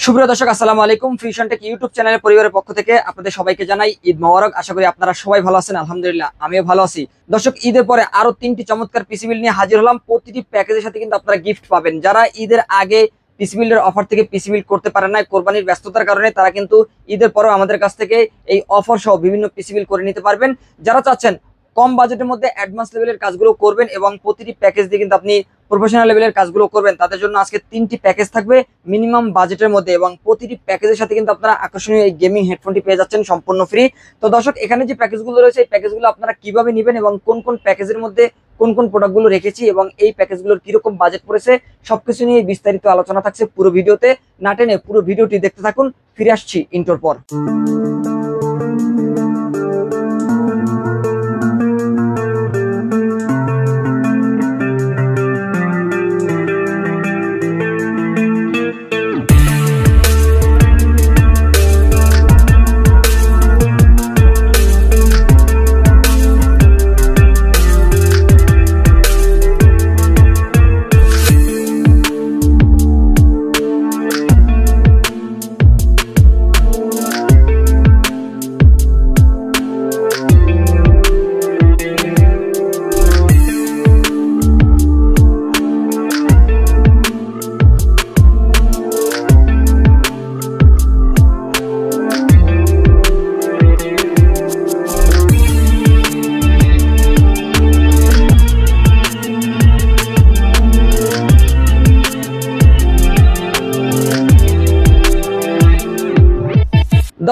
সুপ্রিয় দর্শক, আসসালামু আলাইকুম। ফিউশন টেক ইউটিউব চ্যানেলের পরিবারের পক্ষ থেকে আপনাদের সবাইকে জানাই ঈদ মোবারক। আশা করি আপনারা সবাই ভালো আছেন। আলহামদুলিল্লাহ, আমিও ভালো আছি। দর্শক, ঈদের পরে আরো 3টি চমৎকার পিসি বিল নিয়ে হাজির হলাম। প্রতিটি প্যাকেজের সাথে কিন্তু আপনারা গিফট পাবেন। যারা ঈদের আগে পিসি বিল্ডের অফার থেকে পিসি বিল করতে পারেন না, কোরবানির ব্যস্ততার কারণে, তারা কিন্তু ঈদের পরেও আমাদের কাছ থেকে এই অফার সহ বিভিন্ন পিসি বিল করে নিতে পারবেন। যারা চাচ্ছেন কম বাজেটের মধ্যে অ্যাডভান্স লেভেলের কাজগুলো করবেন এবং প্রতিটি প্যাকেজ দিয়ে কিন্তু আপনি প্রফেশনাল লেভেলের কাজগুলো করবেন, তাদের জন্য আজকে 3টি প্যাকেজ থাকবে মিনিমাম বাজেটের মধ্যে, এবং প্রতিটি প্যাকেজের সাথে কিন্তু আপনারা আকর্ষণীয় এই গেমিং হেডফোনটি পেয়ে যাচ্ছেন সম্পূর্ণ ফ্রি। তো দর্শক, এখানে যে প্যাকেজগুলো রয়েছে এই প্যাকেজগুলো আপনারা কিভাবে নেবেন এবং কোন কোন প্যাকেজের মধ্যে কোন কোন প্রোডাক্টগুলো রেখেছি এবং এই প্যাকেজগুলোর কিরকম বাজেট পড়েছে, সবকিছু নিয়ে বিস্তারিত আলোচনা থাকছে পুরো ভিডিওতে। না টেনে পুরো ভিডিওটি দেখতে থাকুন। ফিরে আসছি ইন্ট্রোর পর।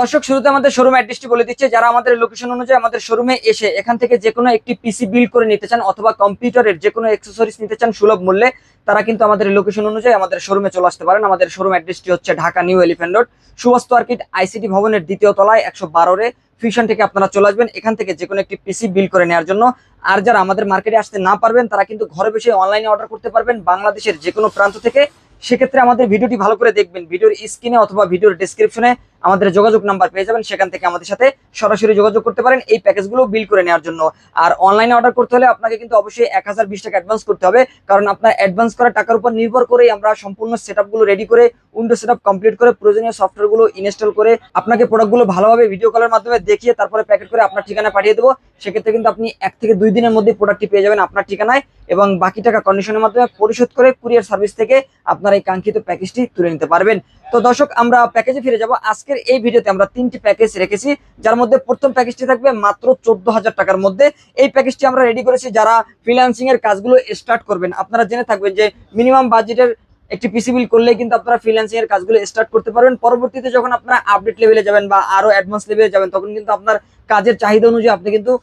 দর্শক, শুরুতে আমাদের শোরুম অ্যাড্রেসটি বলে দিচ্ছে। যারা আমাদের লোকেশন অনুযায়ী আমাদের শোরুমে এসে এখান থেকে যে কোনো একটি পিসি বিল্ড করে নিতে চান অথবা কম্পিউটারের যে কোনো অ্যাক্সেসরিজ নিতে চান সুলভ মূল্যে, তারা কিন্তু আমাদের লোকেশন অনুযায়ী আমাদের শোরুমে চলে আসতে পারেন। আমাদের শোরুম অ্যাড্রেসটি হচ্ছে Dhaka new elephant road, Suvastu orchid ICT ভবনের 2য় তলায় 112 ফিউশন থেকে আপনারা চলে আসবেন এখান থেকে যে কোনো একটি পিসি বিল্ড করে নেওয়ার জন্য। আর যারা আমাদের মার্কেটে আসতে না পারবেন, তারা কিন্তু ঘরে বসে অনলাইনে অর্ডার করতে পারবেন বাংলাদেশের যে কোনো প্রান্ত থেকে। সেক্ষেত্রে আমাদের ভিডিওটি ভালো করে দেখবেন। ভিডিওর স্ক্রিনে অথবা ভিডিওর ডেসক্রিপশনে আমাদের যোগাযোগ নাম্বার পেয়ে যাবেন, সেখান থেকে আমাদের সাথে সরাসরি যোগাযোগ করতে পারেন এই প্যাকেজগুলো বিল করে নেওয়ার জন্য। আর অনলাইনে অর্ডার করতে হলে আপনাকে কিন্তু অবশ্যই 1020 টাকা অ্যাডভান্স করতে হবে, কারণ আপনার অ্যাডভান্স করা টাকার উপর নির্ভর করেই আমরা সম্পূর্ণ সেটআপগুলো রেডি করে, উইন্ডো সেটআপ কমপ্লিট করে, প্রয়োজনীয় সফটওয়্যারগুলো ইনস্টল করে আপনাকে প্রোডাক্টগুলো ভালোভাবে ভিডিও কলের মাধ্যমে দেখিয়ে তারপরে প্যাকেট করে আপনার ঠিকানায় পাঠিয়ে দেবো। সেক্ষেত্রে কিন্তু আপনি 1 থেকে 2 দিনের মধ্যে প্রোডাক্টটি পেয়ে যাবেন আপনার ঠিকানায়, এবং বাকি টাকা কন্ডিশনের মাধ্যমে পরিশোধ করে কুরিয়ার সার্ভিস থেকে আপনার এই কাঙ্ক্ষিত প্যাকেজটি তুলে নিতে পারবেন। তো দর্শক, আমরা প্যাকেজে ফিরে যাব। আজকের এই ভিডিওতে আমরা 3টি প্যাকেজ রেখেছি, যার মধ্যে প্রথম প্যাকেজটি থাকবে মাত্র 14,000 টাকার মধ্যে। এই প্যাকেজটি আমরা রেডি করেছি যারা ফ্রিল্যান্সিং এর কাজগুলো স্টার্ট করবেন। আপনারা জেনে থাকবেন যে মিনিমাম বাজেটের একটি পিসি বিল করলে কিন্তু আপনারা ফ্রিল্যান্সিং এর কাজগুলো স্টার্ট করতে পারবেন। পরবর্তীতে যখন আপনারা আপডেট লেভেলে যাবেন বা আরো অ্যাডভান্স লেভেলে যাবেন, তখন কিন্তু আপনার কাজের চাহিদা অনুযায়ী আপনি কিন্তু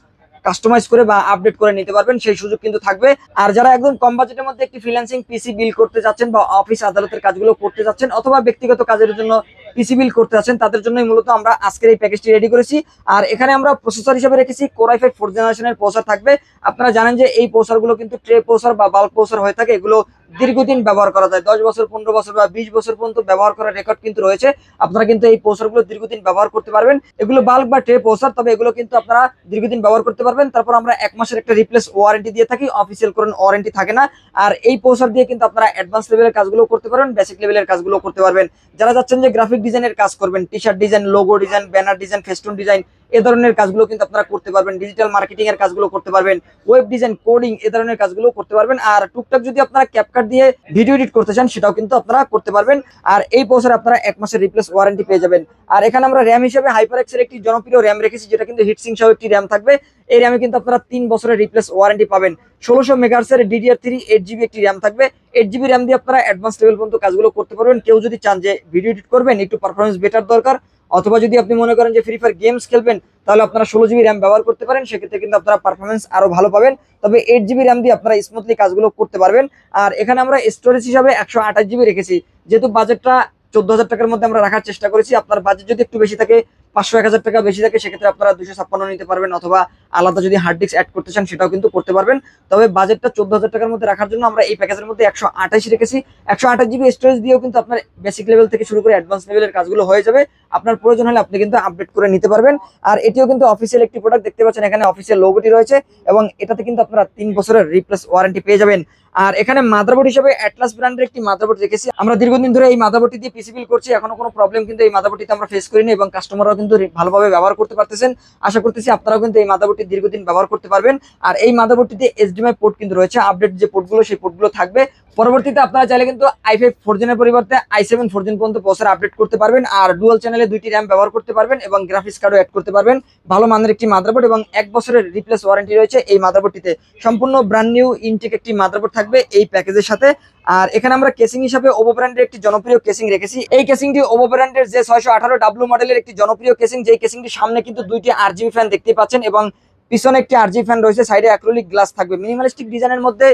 কাস্টমাইজ করে বা আপডেট করে নিতে পারবেন, সেই সুযোগ কিন্তু থাকবে। আর যারা একদম কম বাজেটের মধ্যে একটি ফ্রিল্যান্সিং পিসি বিল করতে যাচ্ছেন বা অফিস আদালতের কাজগুলো করতে যাচ্ছেন অথবা ব্যক্তিগত কাজের জন্য পিসি বিল করতে যাচ্ছেন, তাদের জন্যই মূলত আমরা আজকের এই প্যাকেজটি রেডি করেছি। আর এখানে আমরা প্রসেসর হিসেবে রেখেছি Core i5 4th জেনারেশনের প্রসেসর থাকবে। আপনারা জানেন যে এই প্রসেসরগুলো কিন্তু ট্রে প্রসেসর বা বাল্ক প্রসেসর হয়ে থাকে। এগুলো দীর্ঘদিন ব্যবহার করা যায়, 10 বছর, 15 বছর বা 20 বছর পর্যন্ত ব্যবহার করার রেকর্ড কিন্তু রয়েছে। আপনারা কিন্তু এই প্রসেসরগুলো দীর্ঘদিন ব্যবহার করতে পারবেন। এগুলো বাল্ক বা ট্রে প্রসেসর, তবে এগুলো কিন্তু আপনারা দীর্ঘদিন ব্যবহার করতে পারবেন। তারপর আমরা 1 মাসের একটা রিপ্লেস ওয়ারেন্টি দিয়ে থাকি, অফিসিয়াল কোনো ওয়ারেন্টি থাকে না। আর এই প্রসেসর দিয়ে কিন্তু আপনারা অ্যাডভান্স লেভেলের কাজগুলো করতে পারবেন, বেসিক লেভেলের কাজগুলো করতে পারবেন। যারা যাচ্ছেন যে গ্রাফিক ডিজাইনের কাজ করবেন, T shirt design, logo design, banner design, festoon design, এ ধরনের কাজগুলো কিন্তু আপনারা করতে পারবেন। ডিজিটাল মার্কেটিং এর কাজগুলো করতে পারবেন, ওয়েব ডিজাইন, কোডিং, এ ধরনের কাজগুলো করতে পারবেন। আর টুকটাক যদি আপনারা ক্যাপকাট দিয়ে ভিডিও এডিট করতে চান, সেটাও কিন্তু আপনারা করতে পারবেন। আর এই প্রসেসরে আপনারা 1 মাসের রিপ্লেস ওয়ারেন্টি পেয়ে যাবেন। আর এখানে আমরা র্যাম হিসেবে HyperX এর একটি জনপ্রিয় র্যাম রেখেছি, যেটা কিন্তু হিটসিং সহ একটি র্যাম থাকবে। এই র্যামে কিন্তু আপনারা 3 বছরের রিপ্লেস ওয়ারেন্টি পাবেন। 1600 মেগাহার্টজ এর DDR3 8GB একটি র্যাম থাকবে। 8GB র্যাম দিয়ে আপনারা অ্যাডভান্স লেভেল পর্যন্ত কাজগুলো করতে পারবেন। কেউ যদি চান যে ভিডিও এডিট করবেন, একটু পারফরমেন্স বেটার দরকার, অথবা যদি আপনি মনে করেন যে ফ্রি ফায়ার গেমস খেলবেন, তাহলে আপনারা 16GB র্যাম ব্যবহার করতে পারেন। সেক্ষেত্রে কিন্তু আপনারা পারফরমেন্স আরো ভালো পাবেন। তবে 8GB র্যাম দিয়ে আপনারা স্মুথলি কাজগুলো করতে পারবেন। আর এখানে আমরা স্টোরেজ হিসাবে 128GB রেখেছি, যেহেতু বাজেটটা 14,000 টাকার মধ্যে আমরা রাখার চেষ্টা করেছি। আপনার বাজেট যদি একটু বেশি থাকে, 500-1000 টাকা বেশি থাকে সেক্ষেত্রে আপনারা 256 নিতে পারবেন, অথবা আলাদা যদি হার্ড ডিস্ক অ্যাড করতে চান সেটাও কিন্তু করতে পারবেন। তবে বাজেটটা 14,000 টাকার মধ্যে রাখার জন্য আমরা এই প্যাকেজের মধ্যে 128 রেখেছি। 128 জিবি স্টোরেজ দিয়েও কিন্তু আপনার বেসিক লেভেল থেকে শুরু করে অ্যাডভান্স লেভেলের কাজগুলো হয়ে যাবে। আপনার প্রয়োজন হলে আপনি কিন্তু আপডেট করে নিতে পারবেন। আর এটিও কিন্তু অফিসিয়াল একটি প্রোডাক্ট, দেখতে পাচ্ছেন এখানে অফিসিয়াল লোগোটি রয়েছে এবং এটাতে কিন্তু আপনারা 3 বছরের রিপ্লেস ওয়ারেন্টি পেয়ে যাবেন। আর এখানে মাদারবোর্ড হিসেবে অ্যাটলাস ব্র্যান্ডের একটি মাদারবোর্ড রেখেছি। আমরা দীর্ঘদিন ধরে এই মাদারবোর্ডটি দিয়ে পিসি বিল করছি, এখনো কোনো প্রবলেম কিন্তু এই মাদারবোর্ডটিতে আমরা ফেস করিনি এবং কাস্টমাররাও কিন্তু ভালোভাবে ব্যবহার করতে পারতেছেন। আশা করতেছি আপনারাও কিন্তু এই মাদারবোর্ডটি দীর্ঘদিন ব্যবহার করতে পারবেন। আর এই মাদারবোর্ডটিতে এইচডিএমআই পোর্ট কিন্তু রয়েছে, আপডেট যে পোর্টগুলো সেই পোর্টগুলো থাকবে। পরবর্তীতে আপনারা চাইলে কিন্তু i5 4 জেনের পরিবর্তে i7 4 জেন পর্যন্ত প্রসেসর আপডেট করতে পারবেন। আর ডুয়াল চ্যানেলে 2টি র্যাম ব্যবহার করতে পারবেন এবং গ্রাফিক্স কার্ডও অ্যাড করতে পারবেন। ভালো মানের একটি মাদারবোর্ড এবং 1 বছরের রিপ্লেস ওয়ারেন্টি রয়েছে এই মাদারবোর্ডটিতে। সম্পূর্ণ ব্র্যান্ড নিউ ইনটেক একটি মাদারবোর্ড থাকবে এই প্যাকেজের সাথে। আর এখানে আমরা কেসিং হিসাবে ওভো ব্র্যান্ডের একটি জনপ্রিয় কেসিং রেখেছি। এই কেসিংটি ওভো ব্র্যান্ডের যে 618W মডেলের একটি জনপ্রিয় কেসিং, যেই কেসিংটির সামনে কিন্তু 2টি RGB ফ্যান দেখতে পাচ্ছেন এবং পিছনে একটি RGB ফ্যান রয়েছে, সাইডে অ্যাক্রিলিক গ্লাস থাকবে। মিনিমালিস্টিক ডিজাইনের মধ্যে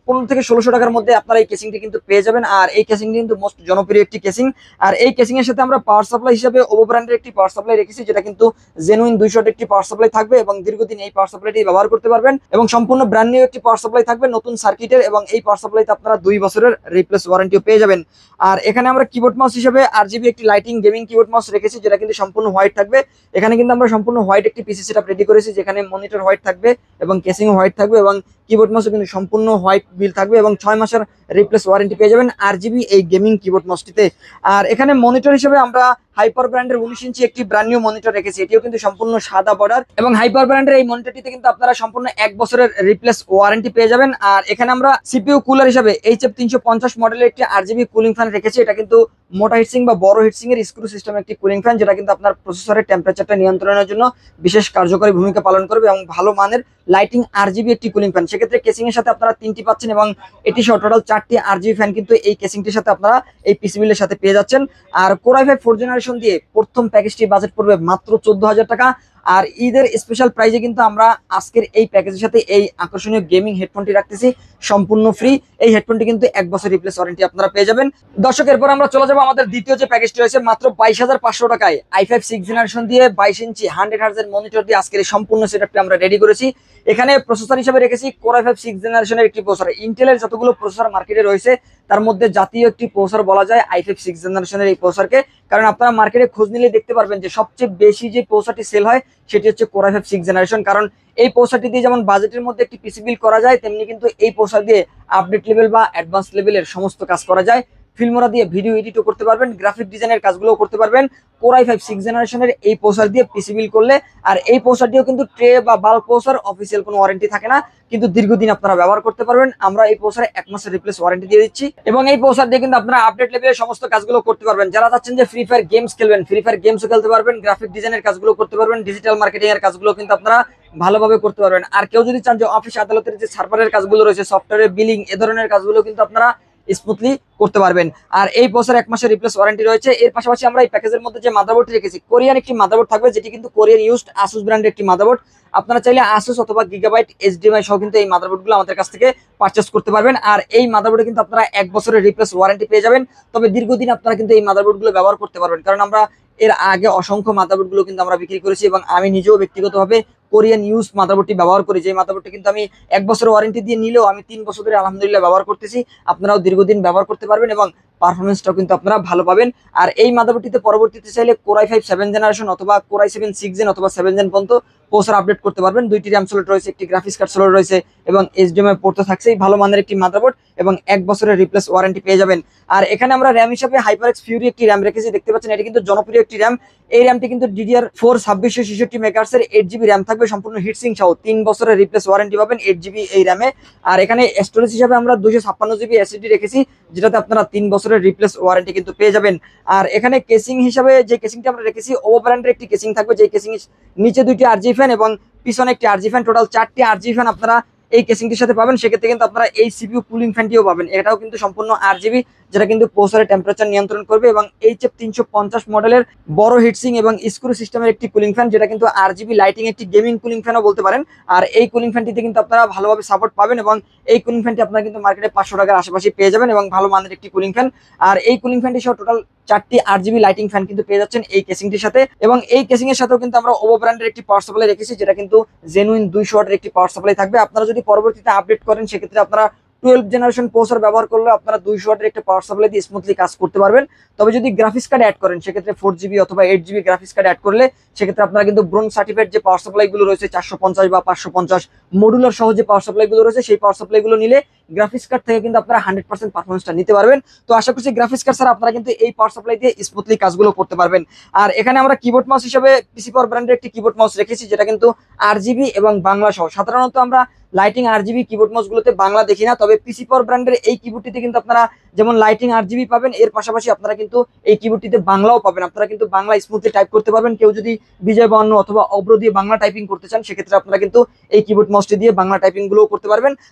15 থেকে 1600 টাকার মধ্যে আপনারা এই কেসিংটি কিন্তু পেয়ে যাবেন। আর এই কেসিংটি কিন্তু মোস্ট জনপ্রিয় একটি কেসিং। আর এই কেসিং এর সাথে আমরা পাওয়ার সাপ্লাই হিসেবে ওভো ব্র্যান্ডের একটি পাওয়ার সাপ্লাই রেখেছি, যেটা কিন্তু জেনুইন 200 ওয়াট একটি পাওয়ার সাপ্লাই থাকবে এবং দীর্ঘদিন এই পাওয়ার সাপ্লাইটি ব্যবহার করতে পারবেন। এবং সম্পূর্ণ ব্র্যান্ড নিউ একটি পাওয়ার সাপ্লাই থাকবে নতুন সার্কিটের, এবং এই পাওয়ার সাপ্লাইতে আপনারা 2 বছরের রিপ্লেস ওয়ারেন্টিও পেয়ে যাবেন। আর এখানে আমরা কিবোর্ড মাউস হিসেবে RGB একটি লাইটিং গেমিং কিবোর্ড মাউস রেখেছি, যেটা কিন্তু সম্পূর্ণ হোয়াইট থাকবে। এখানে কিন্তু আমরা সম্পূর্ণ হোয়াইট একটি পিসি সেটআপ রেডি করেছি, যেখানে মনিটর হোয়াইট থাকবে এবং কেসিংও হোয়াইট থাকবে এবং কিবোর্ড মাউসও কিন্তু সম্পূর্ণ হোয়াইট বিল থাকবে এবং 6 মাসের রিপ্লেস ওয়ারেন্টি পেয়ে যাবেন RGB এই গেমিং কিবোর্ড মাউসটিতে। আর এখানে মনিটর হিসেবে আমরা হাইপার ব্র্যান্ডের 19 ইঞ্চি একটি ব্র্যান্ড নিউ মনিটর রেখেছি, এটিও কিন্তু সম্পূর্ণ সাদা বর্ডার এবং হাইপার ব্র্যান্ডের এই মনিটরটিতে কিন্তু আপনারা সম্পূর্ণ 1 বছরের রিপ্লেস ওয়ারেন্টি পেয়ে যাবেন। আর এখানে আমরা সিপিইউ কুলার হিসেবে HF 350 মডেলের একটি RGB কুলিং ফ্যান রেখেছি। এটা কিন্তু মোটা হিটসিং বা বড় হিটসিং এর স্ক্রু সিস্টেম একটি কুলিং ফ্যান, যেটা কিন্তু আপনার প্রসেসরের টেম্পারেচারটা নিয়ন্ত্রণের জন্য বিশেষ কার্যকরী ভূমিকা পালন করবে এবং ভালো মানের লাইটিং RGB একটি কুলিং ফ্যান। সেক্ষেত্রে কেসিং এর সাথে আপনারা 3টি পাচ্ছেন এবং এটি সহ টোটাল 4টি RGB ফ্যান কিন্তু এই কেসিংটির সাথে আপনারা এই পিসি বিলের সাথে পেয়ে যাচ্ছেন। আর Core i5 4 জেনারেশন দিয়ে প্রথম প্যাকেজটি বাজেট পড়বে মাত্র 14,000 টাকা। আর ঈদের স্পেশাল প্রাইজে কিন্তু আমরা আজকের এই প্যাকেজের সাথে এই আকর্ষণীয় গেমিং হেডফোনটি রাখতেছি সম্পূর্ণ ফ্রি। এই হেডফোনটি কিন্তু 1 বছর রিপ্লেস ওয়ারেন্টি আপনারা পেয়ে যাবেন। দর্শক, এরপর আমরা চলে যাবো আমাদের দ্বিতীয় যে প্যাকেজটি রয়েছে মাত্র 22,500 টাকায় i5 6 জেনারেশন দিয়ে 22 ইঞ্চি 100 হার্টজের মনিটর দিয়ে আজকের এই সম্পূর্ণ সেটআপটি আমরা রেডি করেছি। এখানে প্রসেসর হিসেবে রেখেছি Core i5 6 জেনারেশনের একটি প্রসেসর। ইন্টেলের যতগুলো প্রসেসর মার্কেটে রয়েছে তার মধ্যে জাতীয় একটি প্রসেসর বলা যায় i5 6 জেনারেশনের এই প্রসেসরকে, কারণ আপনারা মার্কেটে খোঁজ নিলে দেখতে পারবেন যে সবচেয়ে বেশি যে প্রসেসরটি সেল হয় সেটি হচ্ছে Core i5 6 জেনারেশন। কারণ এই প্রসেসরটি দিয়ে যেমন বাজেটের মধ্যে একটি পিসি বিল করা যায়, তেমনি কিন্তু এই প্রসেসর দিয়ে আপডেট লেভেল বা অ্যাডভান্স লেভেলের সমস্ত কাজ করা যায়। ফিল্মোরা দিয়ে ভিডিও এডিটও করতে পারবেন, গ্রাফিক ডিজাইনের কাজগুলোও করতে পারবেন Core i5 6 জেনারেশনের এই প্রসেসর দিয়ে পিসি বিল করলে। আর এই প্রসেসরটিও কিন্তু ট্রে বা বাল্ক প্রসেসর, অফিসিয়াল কোনো ওয়ারেন্টি থাকে না, কিন্তু দীর্ঘদিন আপনারা ব্যবহার করতে পারবেন। আমরা এই প্রসেসরে 1 মাসের রিপ্লেস ওয়ারেন্টি দিয়ে দিচ্ছি এবং এই প্রসেসর দিয়ে কিন্তু আপনারা আপডেট লেভেলের সমস্ত কাজগুলো করতে পারবেন। যারা চাচ্ছেন যে ফ্রি ফায়ার গেমস খেলবেন, ফ্রি ফায়ার গেমসও খেলতে পারবেন, গ্রাফিক ডিজাইনের কাজগুলো করতে পারবেন, ডিজিটাল মার্কেটিং এর কাজগুলো কিন্তু আপনারা ভালোভাবে করতে পারবেন। আর কেউ যদি চান যে অফিস আদালতের যে সার্ভারের কাজগুলো রয়েছে, সফটওয়্যার বিলিং, এ ধরনের কাজগুলো কিন্তু আপনারা স্মুথলি করতে পারবেন। আর এই প্রসেসর 1 মাসের রিপ্লেস ওয়ারেন্টি রয়েছে। এর পাশাপাশি আমরা এই প্যাকেজের মধ্যে যে মাদারবোর্ডটি রেখেছি, কোরিয়ান একটি মাদারবোর্ড থাকবে, যেটি কিন্তু কোরিয়ান ইউজড আসুস ব্র্যান্ডের একটি মাদারবোর্ড। আপনারা চাইলে আসুস অথবা গিগাবাইট HDMI সহ কিন্তু এই মাদারবোর্ডগুলো আমাদের কাছ থেকে পারচেস করতে পারবেন। আর এই মাদারবোর্ডে কিন্তু আপনারা 1 বছরের রিপ্লেস ওয়ারেন্টি পেয়ে যাবেন। তবে দীর্ঘদিন আপনারা কিন্তু এই মাদারবোর্ডগুলো ব্যবহার করতে পারবেন, কারণ আমরা এর আগে অসংখ্য মাদারবোর্ডগুলো কিন্তু আমরা বিক্রি করেছি এবং আমি নিজেও ব্যক্তিগতভাবে কোরিয়ান ইউজ মাদারবোর্ডটি ব্যবহার করি। যে মাদারবোর্ডটি কিন্তু আমি 1 বছর ওয়ারেন্টি দিয়ে নিলেও আমি 3 বছর ধরে আলহামদুলিল্লাহ ব্যবহার করতেছি। আপনারাও দীর্ঘদিন ব্যবহার করতে পারবেন এবং পারফরমেন্সটাও কিন্তু আপনারা ভালো পাবেন। আর এই মাদারবোর্ডটিতে পরবর্তীতে চাইলে Core i5 7 জেনারেশন অথবা Core i7 6 জেন অথবা 7 জেন পর্যন্ত প্রসেসর আপডেট করতে পারবেন। 2টি র্যাম স্লট রয়েছে, একটি গ্রাফিক্স কার্ড স্লট রয়েছে এবং HDMI পোর্ট তো থাকছেই। ভালো মানের একটি মাদারবোর্ড এবং 1 বছরের রিপ্লেস ওয়ারেন্টি পেয়ে যাবেন। আর এখানে আমরা র্যাম হিসেবে HyperX Fury একটি র্যাম রেখেছি, দেখতে পাচ্ছেন এটি কিন্তু জনপ্রিয় একটি র্যাম। এই র্যামটি কিন্তু DDR4 2666 মেগাহার্টজের 8GB র্যাম থাকবে সম্পূর্ণ হিটসিং সহ। 3 বছরের রিপ্লেস ওয়ারেন্টি পাবেন 8GB এই র্যামে। আর এখানে স্টোরেজ হিসেবে আমরা 256GB SSD রেখেছি, যেটাতে আপনারা 3 বছরের রিপ্লেস ওয়ারেন্টি কিন্তু পেয়ে যাবেন। আর এখানে কেসিং হিসেবে যে কেসিংটা আমরা রেখেছি ওভো ব্র্যান্ডের একটি কেসিং থাকবে, যে কেসিং নিচে 2টি RGB ফ্যান এবং পিছনে একটি RGB ফ্যান, টোটাল 4টি RGB ফ্যান আপনারা এই কেসিংটির সাথে পাবেন। সেক্ষেত্রে কিন্তু আপনারা এই CPU কুলিং ফ্যানটিও পাবেন, এটাও কিন্তু সম্পূর্ণ RGB, যেটা কিন্তু প্রসেসরের টেম্পারেচার নিয়ন্ত্রণ করবে, এবং HF350 মডেলের বড় হিটসিং এবং স্ক্রু সিস্টেমের একটি কুলিং ফ্যান, যেটা কিন্তু RGB লাইটিং একটি গেমিং কুলিং ফ্যানও বলতে পারেন। আর এই কুলিং ফ্যানটিতে কিন্তু আপনারা ভালোভাবে সাপোর্ট পাবেন, এবং এই কুলিং ফ্যানটি আপনারা কিন্তু মার্কেটে 500 টাকার আশেপাশে পেয়ে যাবেন, এবং ভালো মানের একটি কুলিং ফ্যান। আর এই কুলিং ফ্যানটি সহ টোটাল 4টি RGB লাইটিং ফ্যান কিন্তু পেয়ে যাচ্ছেন এই কেসিংটির সাথে। এবং এই কেসিং এর সাথেও কিন্তু আমরা ওভো ব্র্যান্ডের একটি পাওয়ার সাপ্লাই রেখেছি, যেটা কিন্তু জেনুইন 200 ওয়াটের একটি পাওয়ার সাপ্লাই থাকবে। আপনারা যদি পরবর্তীতে আপডেট করেন, সেক্ষেত্রে আপনারা 12 জেনারেশন প্রসেসর ব্যবহার করলে আপনারা 200 ওয়াটের একটা পাওয়ার সাপ্লাই দিয়ে স্মুথলি কাজ করতে পারবেন। তবে যদি গ্রাফিক্স কার্ড অ্যাড করেন, সেক্ষেত্রে 4GB অথবা 8GB গ্রাফিক্স কার্ড অ্যাড করলে সেক্ষেত্রে আপনারা কিন্তু ব্রোঞ্জ সার্টিফাইড যে পাওয়ার সাপ্লাই গুলো রয়েছে 450 বা 550 মডুলার সহ যে পাওয়ার সাপ্লাই গুলো রয়েছে, সেই পাওয়ার সাপ্লাই গুলো নিলে গ্রাফিক্স কার্ড থেকে কিন্তু আপনারা 100% পারফরমেন্সটা নিতে পারবেন। তো আশা করছি গ্রাফিক্স কার্ড ছাড়া আপনারা কিন্তু এই পাওয়ার সাপ্লাই দিয়ে স্মুথলি কাজগুলো করতে পারবেন। আর এখানে আমরা কিবোর্ড মাউস হিসেবে পিসি পাওয়ার ব্র্যান্ডের একটি কিবোর্ড মাউস রেখেছি, যেটা কিন্তু RGB এবং বাংলা সহ। সাধারণত আমরা লাইটিং RGB কিবোর্ড মাউস গুলোতে বাংলা দেখি না, তবে পিসি পাওয়ার ব্র্যান্ডের এই কিবোর্ডটিতে কিন্তু আপনারা যেমন লাইটিং RGB পাবেন, এর পাশাপাশি আপনারা কিন্তু এই কিবোর্ডটিতে বাংলাও পাবেন। আপনারা কিন্তু বাংলা স্মুথলি টাইপ করতে পারবেন। কেউ যদি বিজয় বান্ন অথবা অব্র দিয়ে বাংলা টাইপিং করতে চান, সেক্ষেত্রে আপনারা কিন্তু এই কিবোর্ড মাউসটি দিয়ে বাংলা টাইপিং গুলো করতে পারবেন।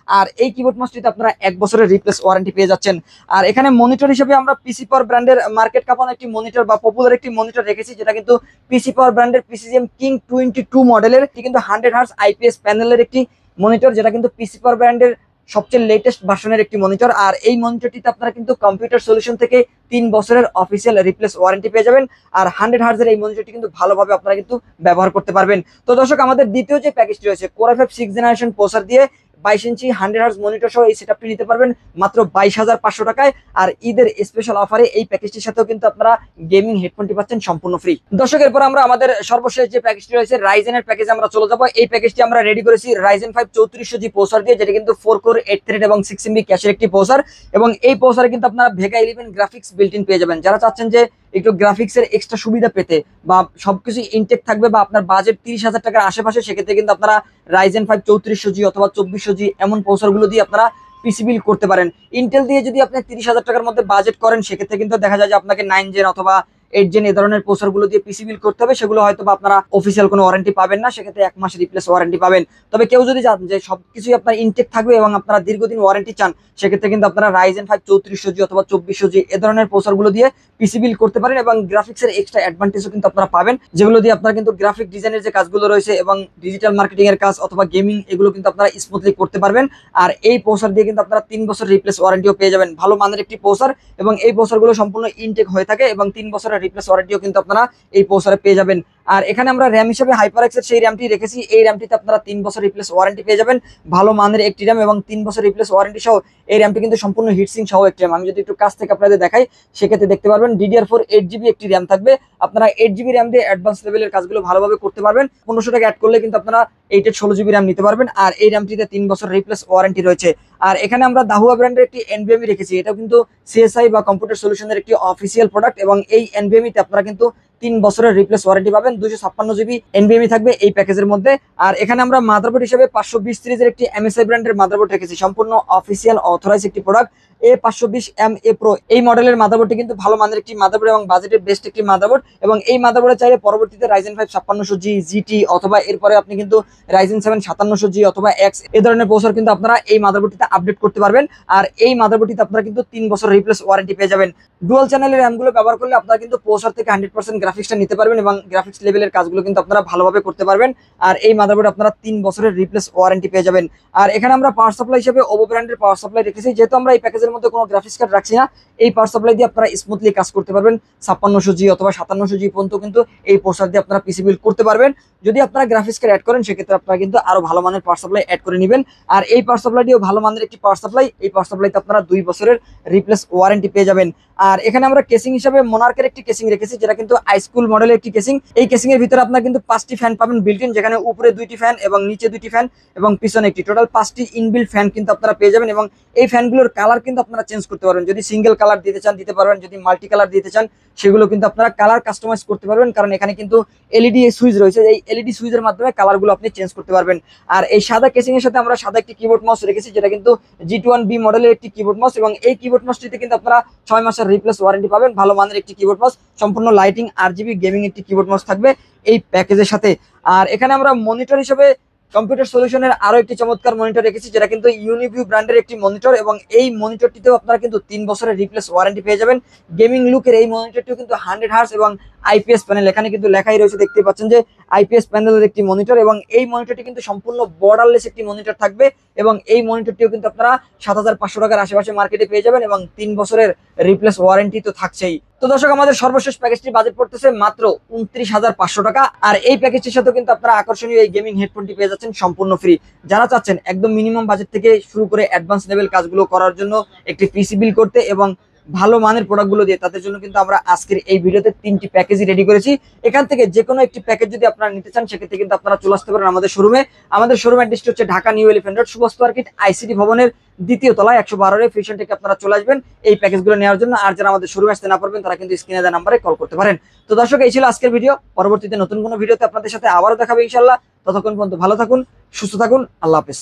আর এই কিবোর্ড মাউসটিতে আপনারা 1 বছরের রিপ্লেস ওয়ারেন্টি পেয়ে যাচ্ছেন। আর এখানে মনিটর হিসেবে আমরা পিসি পাওয়ার ব্র্যান্ডের মার্কেট কাঁপানো একটি মনিটর বা পপুলার একটি মনিটর রেখেছি, যেটা কিন্তু পিসি পাওয়ার ব্র্যান্ডের PCGM কিং 22 মডেলের, কিন্তু 100 হার্জ IPS প্যানেলের একটি মনিটর, যেটা কিন্তু পিসি পাওয়ার ব্র্যান্ডের সবচেয়ে লেটেস্ট ভার্সনের একটি মনিটর। আর এই মনিটরটিতে আপনারা কিন্তু কম্পিউটার সলিউশন থেকে 3 বছরের অফিসিয়াল রিপ্লেস ওয়ারেন্টি পেয়ে যাবেন। আর 100 হার্জের এই মনিটরটি কিন্তু ভালোভাবে আপনারা কিন্তু ব্যবহার করতে পারবেন। তো দর্শক, আমাদের দ্বিতীয় যে প্যাকেজটি রয়েছে Core i5 6th generation processor দিয়ে 22 ইঞ্চি 100 হার্জ মনিটর সহ এই সেটআপটি নিতে পারবেন মাত্র 22,500 টাকায়। আর ঈদের স্পেশাল অফারে এই প্যাকেজটির সাথেও কিন্তু আপনারা গেমিং হেডফোনটি পাচ্ছেন সম্পূর্ণ ফ্রি। দর্শক, এরপর আমরা আমাদের সর্বশেষ যে প্যাকেজটি রয়েছে রাইজেনের প্যাকেজে আমরা চলে যাব। এই প্যাকেজটি আমরা রেডি করেছি Ryzen 5 3400G প্রসেসর দিয়ে, যেটা কিন্তু 4 কোর 8 থ্রেড এবং 6 MB ক্যাশের একটি প্রসেসর। এবং এই প্রসেসরে কিন্তু আপনারা Vega 11 গ্রাফিক্স বিল্ট ইন পেয়ে যাবেন। যারা চাচ্ছেন যে একটু গ্রাফিক্সের এক্সট্রা সুবিধা পেতে বা সবকিছু ইনটেক থাকবে, বা আপনার বাজেট 30,000 টাকার আশেপাশে, সেক্ষেত্রে কিন্তু আপনারা Ryzen 5 3400G অথবা 2400G এমন প্রসেসরগুলো দিয়ে আপনারা পিসি বিল্ড করতে পারেন। ইন্টেল দিয়ে যদি আপনি 30,000 টাকার মধ্যে বাজেট করেন, সেক্ষেত্রে কিন্তু দেখা যায় যে আপনাকে 9 জেন অথবা 8 জেন এই ধরনের প্রসেসরগুলো দিয়ে পিসি বিল্ড করতে হবে। সেগুলো হয়তো বা আপনারা অফিসিয়াল কোনো ওয়ারেন্টি পাবেন না, সেক্ষেত্রে 1 মাসের রিপ্লেস ওয়ারেন্টি পাবেন। তবে কেউ যদি চান যে সবকিছুই আপনার ইনটেক থাকবে এবং আপনারা দীর্ঘদিন ওয়ারেন্টি চান, সেক্ষেত্রে কিন্তু আপনারা Ryzen 5 3400G অথবা 2400G এ ধরনের প্রসেসরগুলো দিয়ে পিসি বিল্ড করতে পারেন, এবং গ্রাফিক্সের এক্সট্রা অ্যাডভান্টেজও কিন্তু আপনারা পাবেন, যেগুলো দিয়ে আপনারা কিন্তু গ্রাফিক ডিজাইনের যে কাজগুলো রয়েছে এবং ডিজিটাল মার্কেটিং এর কাজ অথবা গেমিং, এগুলো কিন্তু আপনারা স্মুথলি করতে পারবেন। আর এই প্রসেসর দিয়ে কিন্তু আপনারা 3 বছর রিপ্লেস ওয়ারেন্টিও পেয়ে যাবেন। ভালো মানের একটি প্রসেসর, এবং এই প্রসেসরগুলো সম্পূর্ণ ইনটেক হয়ে থাকে, এবং 3 বছরের রিপ্লেস ওয়ারেন্টিও কিন্তু আপনারা এই প্রসেসরে পেয়ে যাবেন। আর এখানে আমরা র্যাম হিসেবে HyperX এর সেই র্যামটি রেখেছি। এই র্যামটিতে আপনারা 3 বছর রিপ্লেস ওয়ারেন্টি পেয়ে যাবেন। ভালো মানের একটি র্যাম এবং 3 বছর রিপ্লেস ওয়ারেন্টি সহ এই র্যামটি কিন্তু সম্পূর্ণ হিটসিং সহ একটি র্যাম। আমি যদি একটু কাছ থেকে আপনাদের দেখাই, সেক্ষেত্রে দেখতে পারবেন DDR4 8GB একটি র্যাম থাকবে। আপনারা 8GB র্যাম দিয়ে অ্যাডভান্স লেভেলের কাজগুলো ভালোভাবে করতে পারবেন। 1500 টাকা অ্যাড করলে কিন্তু আপনারা 8 এর 16GB র্যাম নিতে পারবেন। আর এই র্যামটিতে 3 বছর রিপ্লেস ওয়ারেন্টি রয়েছে। আর এখানে আমরা দাহুয়া ব্র্যান্ডের একটি NVMe রেখেছি। এটাও কিন্তু CSI বা কম্পিউটার সলিউশনের একটি অফিসিয়াল প্রোডাক্ট, এবং এই NVMe তে আপনারা কিন্তু 3 বছরের রিপ্লেস ওয়ারেন্টি পাবেন। 256GB NVMe থাকবে এই প্যাকেজের মধ্যে। আর এখানে আমরা মাদারবোর্ড হিসেবে 520 সিরিজের একটি MSI ব্র্যান্ডের মাদারবোর্ড রেখেছি, সম্পূর্ণ অফিসিয়াল অথরাইজ একটি প্রোডাক্ট। A520MA Pro এই মডেলের মাদারবোর্ডটি কিন্তু ভালো মানের একটি মাদারবোর্ড এবং বাজেটের বেস্ট একটি মাদারবোর্ড। এবং এই মাদারবোর্ডে চাইলে পরবর্তীতে Ryzen 5 5600G GT অথবা এরপরে আপনি কিন্তু Ryzen 7 5700G অথবা X এই ধরনের প্রসেসর কিন্তু আপনারা এই মাদারবোর্ডটিতে আপডেট করতে পারবেন। আর এই মাদারবোর্ডটিতে আপনারা কিন্তু 3 বছর রিপ্লেস ওয়ারেন্টি পেয়ে যাবেন। ডুয়াল চ্যানেলের র্যামগুলো ব্যবহার করলে আপনারা কিন্তু প্রসেসর থেকে 100% গ্রাফিক্সটা নিতে পারবেন, এবং গ্রাফিক্স লেভেলের কাজগুলো কিন্তু আপনারা ভালোভাবে করতে পারবেন। আর এই মাদারবোর্ড আপনারা 3 বছরের রিপ্লেস ওয়ারেন্টি পেয়ে যাবেন। আর এখানে আমরা পাওয়ার সাপ্লাই হিসেবে ওভো ব্র্যান্ডের পাওয়ার সাপ্লাই রেখেছি। যেহেতু আমরা এই প্যাকেজের মধ্যে কোনো গ্রাফিক্স কার্ড রাখছি না, এই পাওয়ার সাপ্লাই দিয়ে আপনারা স্মুথলি কাজ করতে পারবেন। 5600G অথবা 5700G পর্যন্ত কিন্তু এই প্রসেসর দিয়ে আপনারা পিসি বিল্ড করতে পারবেন। যদি আপনারা গ্রাফিক্স কার্ড অ্যাড করেন, সেক্ষেত্রে আপনারা কিন্তু আরো ভালো মানের পাওয়ার সাপ্লাই অ্যাড করে নেবেন। আর এই পাওয়ার সাপ্লাইটিও ভালো মানের একটি পাওয়ার সাপ্লাই। এই পাওয়ার সাপ্লাইতে আপনারা 2 বছরের রিপ্লেস ওয়ারেন্টি পেয়ে যাবেন। আর এখানে আমরা কেসিং হিসেবে মোনার্কের একটি কেসিং রেখেছি, যেটা কিন্তু হাইস্কুল মডেলের একটি কেসিং। এই কেসিং এর ভিতরে আপনারা কিন্তু 5টি ফ্যান পাবেন বিল্ট ইন, যেখানে উপরে 2টি ফ্যান এবং নিচে 2টি ফ্যান এবং পিছনে একটি, টোটাল 5টি ইনবিল্ট ফ্যান কিন্তু আপনারা পেয়ে যাবেন। এবং এই ফ্যানগুলোর কালার কিন্তু আপনারা চেঞ্জ করতে পারবেন। যদি সিঙ্গেল কালার দিতে চান দিতে পারবেন, যদি মাল্টি কালার দিতে চান সেগুলো কিন্তু আপনারা কালার কাস্টমাইজ করতে পারবেন, কারণ এখানে কিন্তু এলইডি সুইচ রয়েছে। এই এলইডি সুইচের মাধ্যমে কালারগুলো আপনি চেঞ্জ করতে পারবেন। আর এই সাদা কেসিং এর সাথে আমরা সাদা একটি কিবোর্ড মাউস রেখেছি, যেটা কিন্তু G21B মডেলের একটি কিবোর্ড মাউস, এবং এই কিবোর্ড মাউসটিতে কিন্তু আপনারা 6 মাসের রিপ্লেস ওয়ারেন্টি পাবেন। ভালো মানের একটি কিবোর্ড মাউস, সম্পূর্ণ লাইটিং RGB গেমিং একটি কিবোর্ড মাউস থাকবে এই প্যাকেজের সাথে। আর এখানে আমরা মনিটর হিসেবে কম্পিউটার সলিউশনের আরো একটি চমৎকার মনিটর রেখেছি, যেটা কিন্তু ইউনিভিউ ব্র্যান্ডের একটি মনিটর, এবং এই মনিটরটিতেও আপনারা কিন্তু 3 বছরের রিপ্লেস ওয়ারেন্টি পেয়ে যাবেন। গেমিং লুকের এই মনিটরটিও কিন্তু 100 হার্স এবং আইপিএস প্যানেল, এখানে কিন্তু লেখাই রয়েছে, দেখতে পাচ্ছেন যে আইপিএস প্যানেলের একটি মনিটর, এবং এই মনিটরটি কিন্তু সম্পূর্ণ বর্ডারলেস একটি মনিটর থাকবে, এবং এই মনিটরটিও কিন্তু আপনারা 7,500 টাকার আশেপাশে মার্কেটে পেয়ে যাবেন, এবং 3 বছরের রিপ্লেস ওয়ারেন্টি তো থাকছেই। তো দর্শক, আমাদের সর্বশেষ প্যাকেজটির বাজেট পড়তেছে মাত্র 29,500 টাকা, আর এই প্যাকেজটির সাথে কিন্তু আপনারা আকর্ষণীয় এই গেমিং হেডফোনটি পেয়ে যাচ্ছেন সম্পূর্ণ ফ্রি। যারা চাচ্ছেন একদম মিনিমাম বাজেট থেকে শুরু করে অ্যাডভান্স লেভেল কাজগুলো করার জন্য, একটি পিসি বিল করতে এবং ভালো মানের প্রোডাক্টগুলো দিয়ে, তাদের জন্য কিন্তু আমরা আজকের এই ভিডিওতে 3টি প্যাকেজই রেডি করেছি। এখান থেকে যে কোনো একটি প্যাকেজ যদি আপনারা নিতে চান, সেক্ষেত্রে কিন্তু আপনারা চলে আসতে পারেন আমাদের শোরুমে। আমাদের শোরুম অ্যাড্রেসটি হচ্ছে ঢাকা নিউ এলিফ্যান্ট রোড, সুবস্ত মার্কেট, আইসিটি ভবনের 2য় তলায় 112 ফিউশন থেকে আপনারা চলে আসবেন এই প্যাকেজগুলো নেওয়ার জন্য। আর যারা আমাদের শোরুমে আসতে না পারবেন, তারা কিন্তু স্ক্রিনে দেওয়া নাম্বারে কল করতে পারেন। তো দর্শক, এই ছিল আজকের ভিডিও। পরবর্তীতে নতুন কোনো ভিডিওতে আপনাদের সাথে আবারও দেখাবে ইনশাআল্লাহ। ততক্ষণ পর্যন্ত ভালো থাকুন, সুস্থ থাকুন, আল্লাহ হাফেজ।